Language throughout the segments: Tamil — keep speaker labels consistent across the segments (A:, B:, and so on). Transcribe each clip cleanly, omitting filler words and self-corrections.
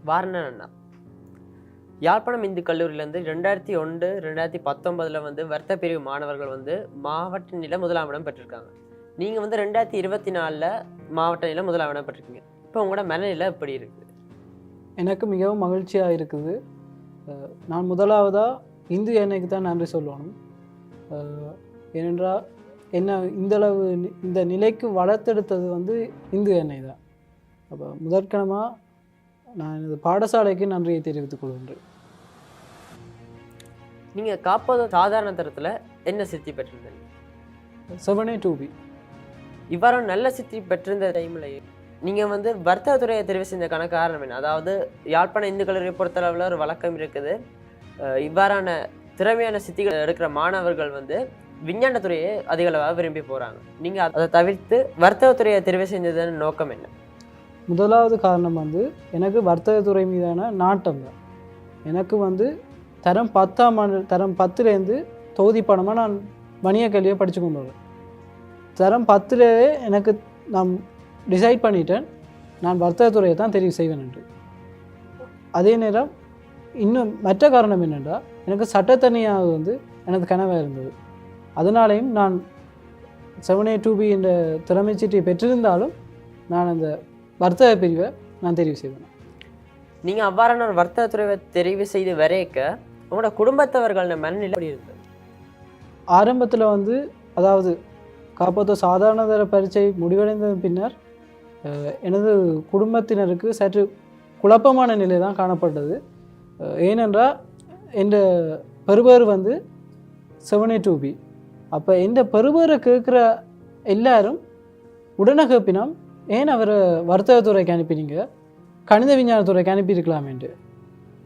A: வாரணன் அண்ணா யாழ்ப்பாணம் இந்து கல்லூரியிலேருந்து 2001 2019 வந்து வர்த்தக பிரிவு மாணவர்கள் வந்து மாவட்ட நிலை முதலாம் இடம் பெற்றிருக்காங்க. நீங்கள் வந்து 2024 மாவட்ட நிலை முதலாம் இடம் பெற்றிருக்கீங்க. இப்போ உங்களோட மனநிலை எப்படி இருக்குது?
B: எனக்கு மிகவும் மகிழ்ச்சியாக இருக்குது. நான் முதலாவதாக இந்து எண்ணெய்க்கு தான் நன்றி சொல்லணும். ஏனென்றால் என்ன இந்தளவு இந்த நிலைக்கு வளர்த்தெடுத்தது வந்து இந்து எண்ணெய் தான். அப்போ முதற்கணமாக நான் எனது பாடசாலைக்கு நன்றியை தெரிவித்துக் கொள்கின்றேன்.
A: நீங்கள் காப்போத சாதாரண தரத்தில் என்ன சித்தி பெற்றிருந்தீங்க?
B: 7A2B.
A: இவ்வாறு நல்ல சித்தி பெற்றிருந்த டைமில் நீங்கள் வந்து வர்த்தகத்துறையை தெரிவு செஞ்சதுக்கான காரணம் என்ன? அதாவது யாழ்ப்பாணம் இந்து கல்லூரியை பொறுத்தளவில் ஒரு வழக்கம் இருக்குது, இவ்வாறான திறமையான சித்திகள் எடுக்கிற மாணவர்கள் வந்து விஞ்ஞானத்துறையை அதிக அளவாக விரும்பி போகிறாங்க. நீங்கள் அதை தவிர்த்து வர்த்தகத்துறையை தெரிவு செஞ்சதன் நோக்கம் என்ன?
B: முதலாவது காரணம் வந்து எனக்கு வர்த்தகத்துறை மீதான நாட்டம் தான். எனக்கு வந்து தரம் 10லேருந்து தொகுதி பணமாக நான் வணிக கல்வியை படித்து கொண்டு வரேன். தரம் 10லேயே எனக்கு நான் டிசைட் பண்ணிட்டேன் நான் வர்த்தகத்துறையை தான் தெரிவு செய்வேன் என்று. அதே நேரம் இன்னும் மற்ற காரணம் என்னென்னா எனக்கு சட்டத்தனியாக வந்து எனது கனவாக இருந்தது. அதனாலேயும் நான் 7A2B என்ற திறமை சீட்டை பெற்றிருந்தாலும் நான் அந்த வர்த்தக பிரிவை நான் தெரிவு செய்வேன்.
A: நீங்கள் அவ்வாறான ஒரு வர்த்தகத்துறையை தெரிவு செய்து வரைக்க உங்களோட குடும்பத்தவர்கள மனநிலை எப்படி இருந்தது?
B: ஆரம்பத்தில் வந்து அதாவது காப்போத்த சாதாரண தர பரீட்சை முடிவடைந்த பின்னர் எனது குடும்பத்தினருக்கு சற்று குழப்பமான நிலை தான் காணப்பட்டது. ஏனென்றால் எந்த பெறுபேறு வந்து 7A2B. அப்போ எந்த பெறுபேரை கேட்குற எல்லாரும் உடனே கேட்பினோம், ஏன் அவரை வர்த்தகத்துறைக்கு அனுப்பினீங்க, கணித விஞ்ஞானத்துறைக்கு அனுப்பியிருக்கலாமேன்ட்டு.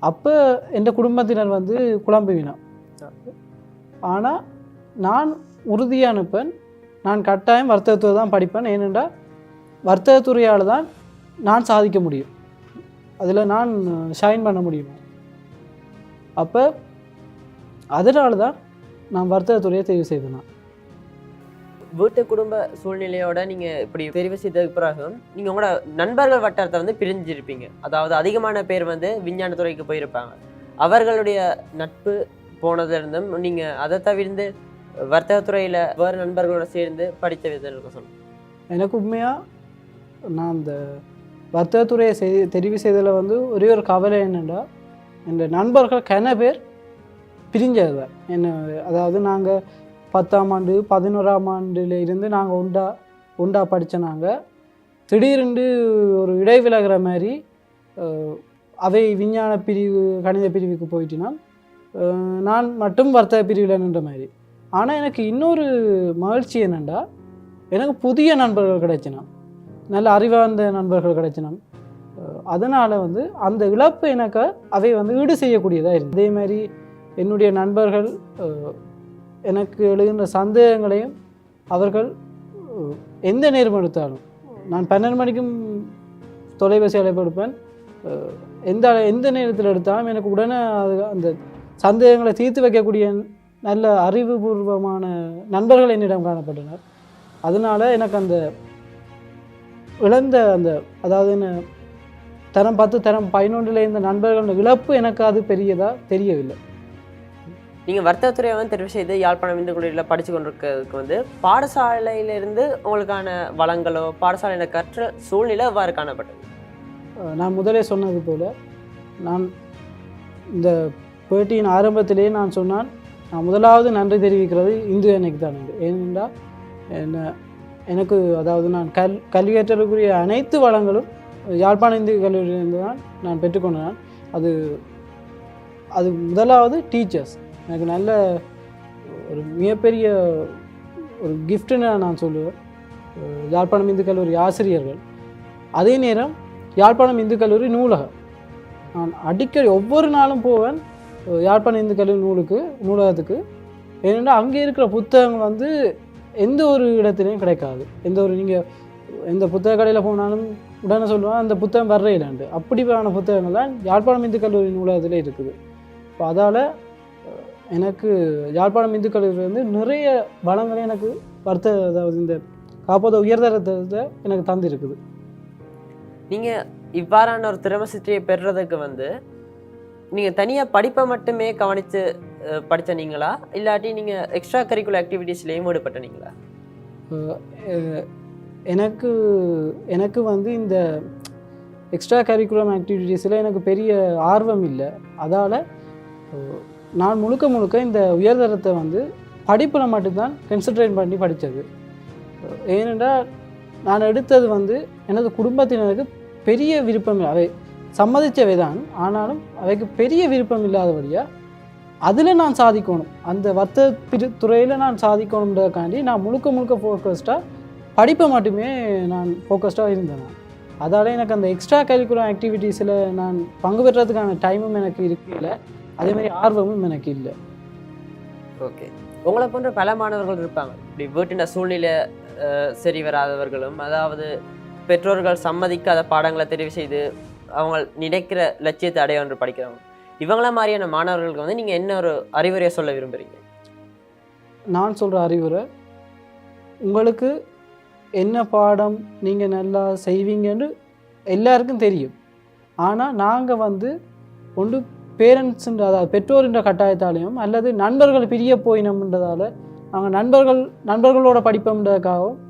B: அப்போ எந்த குடும்பத்தினர் வந்து குழம்புவினோம். ஆனால் நான் உறுதியாக அனுப்பேன், நான் கட்டாயம் வர்த்தகத்துறை தான் படிப்பேன். ஏனென்றால் வர்த்தகத்துறையால் தான் நான் சாதிக்க முடியும், அதில் நான் ஷைன் பண்ண முடியும். அப்போ அதனால தான் நான் வர்த்தகத்துறையை தெரிவு செய்தேன்.
A: வீட்டு குடும்ப சூழ்நிலையோட நீங்கள் இப்படி தெரிவு செய்ததுக்கு பிறகு நீங்கள் உங்களோட நண்பர்கள் வட்டாரத்தை வந்து பிரிஞ்சிருப்பீங்க. அதாவது அதிகமான பேர் வந்து விஞ்ஞானத்துறைக்கு போயிருப்பாங்க. அவர்களுடைய நட்பு போனதுலேருந்தும் நீங்கள் அதை தவிர்த்து வர்த்தகத்துறையில் வேறு நண்பர்களோட சேர்ந்து படித்த விதத்தில் சொல்லுங்கள். எனக்கு
B: உண்மையாக நான் அந்த வர்த்தகத்துறையை தெரிவு செய்ததில் வந்து ஒரே ஒரு கவலை என்னென்னா, இந்த நண்பர்கள் கன பேர் பிரிஞ்சது தான் என்ன. அதாவது நாங்கள் 10ஆம் ஆண்டு 11ஆம் ஆண்டில் இருந்து நாங்கள் உண்டா படித்த நாங்கள் திடீரென்று ஒரு இடைவிலகிற மாதிரி அவை விஞ்ஞான பிரிவு கணித பிரிவுக்கு போயிட்டுனா நான் மட்டும் வர்த்தக பிரிவில் நின்ற மாதிரி. ஆனால் எனக்கு இன்னொரு மகிழ்ச்சி என்னென்னா, எனக்கு புதிய நண்பர்கள் கிடைச்சினான், நல்ல அறிவார்ந்த நண்பர்கள் கிடைச்சினான். அதனால் வந்து அந்த இழப்பு எனக்கு அவை வந்து ஈடு செய்யக்கூடியதாக இருந்தது. அதே மாதிரி என்னுடைய நண்பர்கள் எனக்கு எழுகின்ற சந்தேகங்களையும் அவர்கள் எந்த நேரம் எடுத்தாலும், நான் 12 மணிக்கும் தொலைபேசி அழைப்பு எடுப்பேன், எந்த நேரத்தில் எடுத்தாலும் எனக்கு உடனே அந்த சந்தேகங்களை தீர்த்து வைக்கக்கூடிய நல்ல அறிவுபூர்வமான நண்பர்கள் என்னிடம் காணப்பட்டனர். அதனால் எனக்கு அந்த இழந்த அந்த அதாவது என்ன தரம் 10 தரம் 11 இந்த நண்பர்கள் இழப்பு எனக்கு அது பெரியதாக தெரியவில்லை.
A: நீங்கள் வர்த்தகத்துறையை வந்து தெரிவு செய்து யாழ்ப்பாணம் இந்து கல்லூரியில் படித்து கொண்டிருக்கிறதுக்கு வந்து பாடசாலையிலிருந்து உங்களுக்கான வளங்களோ பாடசாலையில் கற்ற சூழ்நிலை எவ்வாறு காணப்பட்டது?
B: நான் முதலே சொன்னது போல் நான் இந்த பேட்டியின் ஆரம்பத்திலேயே நான் சொன்னான், நான் முதலாவது நன்றி தெரிவிக்கிறது இந்து எண்ணெய்க்கு தான். ஏனென்றால் எனக்கு அதாவது நான் கல்வி கற்றலுக்குரிய அனைத்து வளங்களும் யாழ்ப்பாணம் இந்து கல்லூரியிலிருந்து தான் நான் பெற்றுக்கொண்டேன். அது முதலாவது டீச்சர்ஸ் எனக்கு நல்ல ஒரு மிகப்பெரிய ஒரு கிஃப்ட்டுன்னு நான் சொல்லுவேன். யாழ்ப்பாணம் இந்து கல்லூரி ஆசிரியர்கள், அதே நேரம் யாழ்ப்பாணம் இந்து கல்லூரி நூலகம். நான் அடிக்கடி ஒவ்வொரு நாளும் போவேன் யாழ்ப்பாணம் இந்து கல்லூரி நூலகத்துக்கு. ஏனென்றால் அங்கே இருக்கிற புத்தகங்கள் வந்து எந்த ஒரு இடத்துலையும் கிடைக்காது. நீங்கள் எந்த புத்தக கடையில் போனாலும் உடனே சொல்லுவேன் அந்த புத்தகம் வர்ற இல்லைன்ட்டு. அப்படியான புத்தகங்கள் தான் யாழ்ப்பாணம் இந்து கல்லூரி நூலகத்தில் இருக்குது. இப்போ அதால் எனக்கு யாழ்ப்பாணம் இந்து கல்லூரியில் வந்து நிறைய வளங்களை எனக்கு அதாவது இந்த காப்போத உயர்தரத்தை எனக்கு தந்திருக்குது.
A: நீங்கள் இவ்வாறான ஒரு திறமை சிற்றியை பெறுறதுக்கு வந்து நீங்கள் தனியாக படிப்பை மட்டுமே கவனித்து படித்த நீங்களா இல்லாட்டி நீங்கள் எக்ஸ்ட்ரா கரிக்குலர் ஆக்டிவிட்டீஸ்லேயும் ஈடுபட்ட நீங்களா?
B: எனக்கு எனக்கு வந்து இந்த எக்ஸ்ட்ரா கரிக்குலம் ஆக்டிவிட்டீஸில் எனக்கு பெரிய ஆர்வம் இல்லை. அதால் நான் முழுக்க இந்த உயர்தரத்தை வந்து படிப்பில் மட்டும்தான் கான்சென்ட்ரேட் பண்ணி படித்தது. ஏனென்றால் நான் எடுத்தது வந்து எனது குடும்பத்தினருக்கு பெரிய விருப்பம் இல்லை. அவை சம்மதித்தவை தான், ஆனாலும் அவைக்கு பெரிய விருப்பம் இல்லாதபடியாக அதில் நான் சாதிக்கணும், அந்த வர்த்தக துறையில் நான் சாதிக்கணுன்றதுக்காண்டி நான் முழுக்க ஃபோக்கஸ்டாக படிப்பை மட்டுமே நான் ஃபோக்கஸ்டாக இருந்தேன். அதால் எனக்கு அந்த எக்ஸ்ட்ரா கரிக்குலர் ஆக்டிவிட்டீஸில் நான் பங்கு பெற்றதுக்கான டைமும் எனக்கு இருக்கல, அதேமாதிரி ஆர்வமும் எனக்கு இல்லை.
A: ஓகே, உங்களை போன்ற பல மாணவர்கள் இருப்பாங்க இப்படி வீட்டின சூழ்நிலை சரி வராதவர்களும், அதாவது பெற்றோர்கள் சம்மதிக்காத பாடங்களை தெரிவு செய்து அவங்க நினைக்கிற லட்சியத்தை அடைய ஒன்று படிக்கிறவங்க, இவங்கள மாதிரியான மாணவர்களுக்கு வந்து நீங்கள் என்ன ஒரு அறிவுரையை சொல்ல விரும்புகிறீங்க?
B: நான் சொல்கிற அறிவுரை, உங்களுக்கு என்ன பாடம் நீங்கள் நல்லா செய்வீங்கன்னு எல்லாருக்கும் தெரியும். ஆனால் நாங்கள் வந்து ஒன்று பேரண்ட்ஸுன்ற, அதாவது பெற்றோரின்ற கட்டாயத்தாலையும் அல்லது நண்பர்கள் பிரிய போயினோம்ன்றதால நாங்கள் நண்பர்களோட படிப்போம்ன்றதுக்காகவும்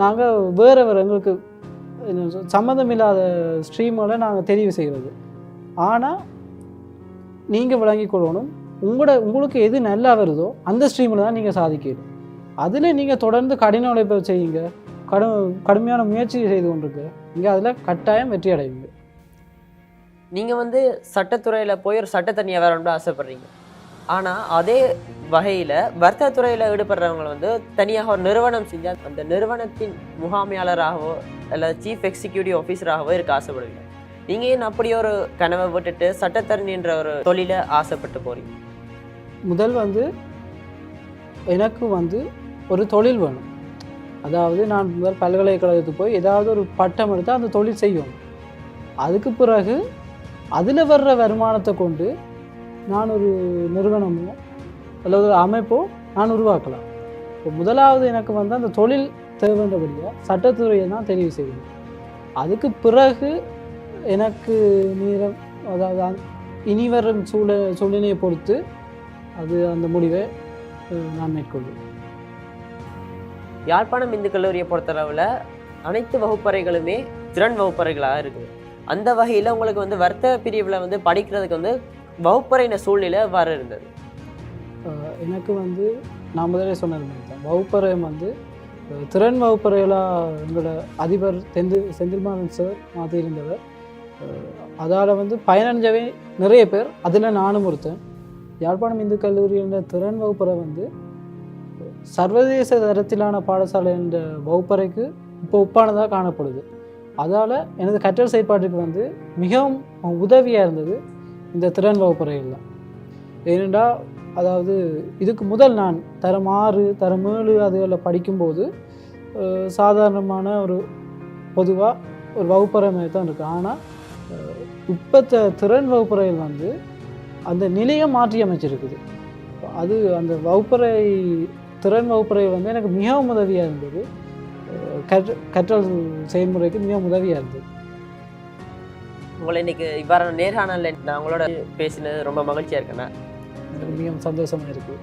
B: நாங்கள் வேறு எங்களுக்கு சம்மந்தமில்லாத ஸ்ட்ரீம்களை நாங்கள் தெரிவு செய்கிறது. ஆனால் நீங்கள் விளங்கி கொள்ளணும், உங்களுக்கு எது நல்லா வருதோ அந்த ஸ்ட்ரீமில் தான் நீங்கள் சாதிக்கணும். அதில் நீங்கள் தொடர்ந்து கடின உழைப்பை செய்யுங்க, கடுமையான முயற்சி செய்து கொண்டிருக்கு, நீங்கள் அதில் கட்டாயம் வெற்றி அடைவீங்க.
A: நீங்கள் வந்து சட்டத்துறையில் போய் ஒரு சட்டத்தனியாக வரணும்னு ஆசைப்படுறீங்க. ஆனால் அதே வகையில் வர்த்தகத்துறையில் ஈடுபடுறவங்க வந்து தனியாக ஒரு நிறுவனம் செஞ்சால் அந்த நிறுவனத்தின் முகாமையாளராகவோ அல்லது சீஃப் எக்ஸிக்யூட்டிவ் ஆஃபீஸராகவோ இருக்க ஆசைப்படுவீங்க. நீங்கள் ஏன் அப்படி ஒரு கனவை விட்டுட்டு சட்டத்தரணின்ற ஒரு தொழிலை ஆசைப்பட்டு போகிறீங்க?
B: முதல் வந்து எனக்கு வந்து ஒரு தொழில் வேணும். அதாவது நான் முதல் பல்கலைக்கழகத்துக்கு போய் ஏதாவது ஒரு பட்டம் எடுத்து அந்த தொழில் செய்யணும். அதுக்கு பிறகு அதில் வர்ற வருமானத்தை கொண்டு நான் ஒரு நிறுவனமோ அல்லது ஒரு அமைப்போ நான் உருவாக்கலாம். இப்போ முதலாவது எனக்கு வந்து அந்த தொழில் தேவைன்றபடியாக சட்டத்துறையை தான் தெரிவு செய்யணும். அதுக்கு பிறகு எனக்கு நேரம், அதாவது இனி வரும் சூழ்நிலையை பொறுத்து அது அந்த முடிவை நான் மேற்கொள்வேன்.
A: யாழ்ப்பாணம் இந்து கல்லூரியை பொறுத்தளவில் அனைத்து வகுப்பறைகளுமே திறன் வகுப்பறைகளாக இருக்குது. அந்த வகையில் உங்களுக்கு வந்து வர்த்தக பிரிவில் வந்து படிக்கிறதுக்கு வந்து வகுப்பறையின சூழ்நிலை எவ்வாறு இருந்தது?
B: எனக்கு வந்து நான் முதலே சொன்னது தான், வகுப்பறை வந்து திறன் வகுப்பறைகளாக எங்களோட அதிபர் செந்தில்மாறன் சார் மாற்றியிருந்தவர். அதால் வந்து பயனடைஞ்சவே நிறைய பேர், அதில் நானும் ஒருத்தன். யாழ்ப்பாணம் இந்து கல்லூரியோட திறன் வகுப்பறை வந்து சர்வதேச தரத்திலான பாடசாலை என்ற வகுப்பறைக்கு இப்போ ஒப்பானதாக காணப்படுது. அதால் எனது கற்றல் செயற்பாட்டுக்கு வந்து மிகவும் உதவியாக இருந்தது இந்த திறன் வகுப்பறைகள் தான். ஏனென்றால் அதாவது இதுக்கு முதல் நான் தரம் 6 தரம் 7 அதுகளில் படிக்கும்போது சாதாரணமான ஒரு பொதுவாக ஒரு வகுப்பறை மாதிரி தான் இருக்குது. ஆனால் இப்போ திறன் வகுப்பறைகள் வந்து அந்த நிலையை மாற்றி அமைச்சிருக்குது. அது அந்த வகுப்பறை திறன் வகுப்பறை வந்து எனக்கு மிகவும் உதவியாக இருந்தது, கற்றல் செயல்முறைக்கு மிகவும் உதவியாக இருந்தது.
A: உங்களை இன்னைக்கு இவ்வாறான நேர்காணலில் நான் உங்களோட பேசினது ரொம்ப மகிழ்ச்சியாக இருக்கேண்ணா.
B: மிகவும் சந்தோஷமாக இருக்குது.